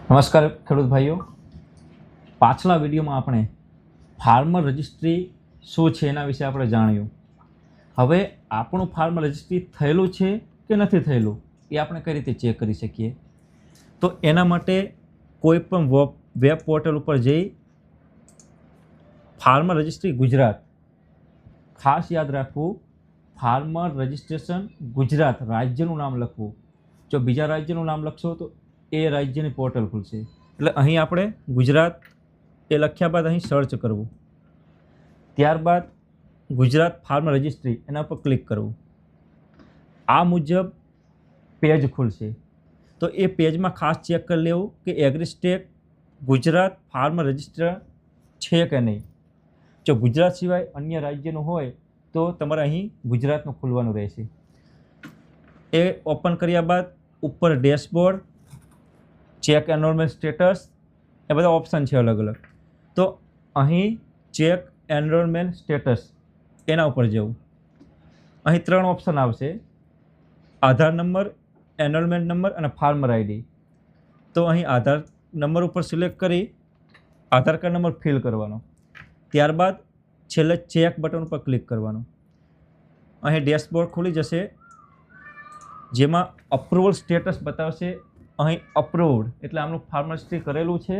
નમસ્કાર ખેડૂત ભાઈઓ, પાછલા વિડીયોમાં આપણે ફાર્મર રજિસ્ટ્રી શું છે એના વિશે આપણે જાણ્યું. હવે આપણું ફાર્મર રજિસ્ટ્રી થયેલું છે કે નથી થયેલું એ આપણે કઈ રીતે ચેક કરી શકીએ? તો એના માટે કોઈ પણ વેબ પોર્ટલ ઉપર જઈ ફાર્મર રજિસ્ટ્રી ગુજરાત, ખાસ યાદ રાખવું, ફાર્મર રજિસ્ટ્રેશન ગુજરાત રાજ્યનું નામ લખવું. જો બીજા રાજ્યનું નામ લખશો તો એ રાજ્યની પોર્ટલ ખુલશે. એટલે અહીં આપણે ગુજરાત એ લખ્યા બાદ અહીં સર્ચ કરવું, ત્યારબાદ ગુજરાત ફાર્મર રજિસ્ટ્રી એના પર ક્લિક કરવું. આ મુજબ પેજ ખુલશે. તો એ પેજમાં ખાસ ચેક કરી લેવું કે એગ્રીસ્ટેક ગુજરાત ફાર્મર રજિસ્ટર છે કે નહીં. જો ગુજરાત સિવાય અન્ય રાજ્યનું હોય તો તમારે અહીં ગુજરાતનું ખુલવાનું રહેશે. એ ઓપન કર્યા બાદ ઉપર ડેશબોર્ડ, ચેક એનરોલમેન્ટ સ્ટેટસ, એ બધા ઓપ્શન છે અલગ અલગ. તો અહીં ચેક એનરોલમેન્ટ સ્ટેટસ એના ઉપર જવું. અહીં 3 ઓપ્શન આવશે: આધાર નંબર, એનરોલમેન્ટ નંબર અને ફાર્મર આઈડી. તો અહીં આધાર નંબર ઉપર સિલેક્ટ કરી આધાર કાર્ડ નંબર ફિલ કરવાનો. ત્યારબાદ છેલ્લે ચેક બટન ઉપર ક્લિક કરવાનું. અહીં ડેશબોર્ડ ખુલી જશે, જેમાં અપ્રુવલ સ્ટેટસ બતાવશે. અહીં અપ્રુવડ એટલે આમનું ફાર્મર રજિસ્ટ્રી કરેલું છે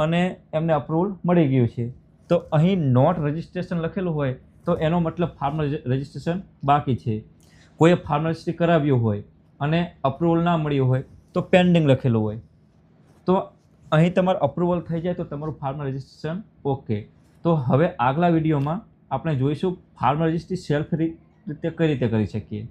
અને એમને અપ્રુવલ મળી ગયું છે. તો અહીં નોટ રજિસ્ટ્રેશન લખેલું હોય તો એનો મતલબ ફાર્મર રજિસ્ટ્રેશન બાકી છે. કોઈએ ફાર્મર રજિસ્ટ્રી કરાવ્યું હોય અને અપ્રુવલ ના મળ્યું હોય તો પેન્ડિંગ લખેલું હોય. તો અહીં તમારું અપ્રુવલ થઈ જાય તો તમારું ફાર્મર રજિસ્ટ્રેશન ઓકે. તો હવે આગલા વિડીયોમાં આપણે જોઈશું ફાર્મર રજિસ્ટ્રી સેલ્ફ રીતે કઈ રીતે કરી શકીએ.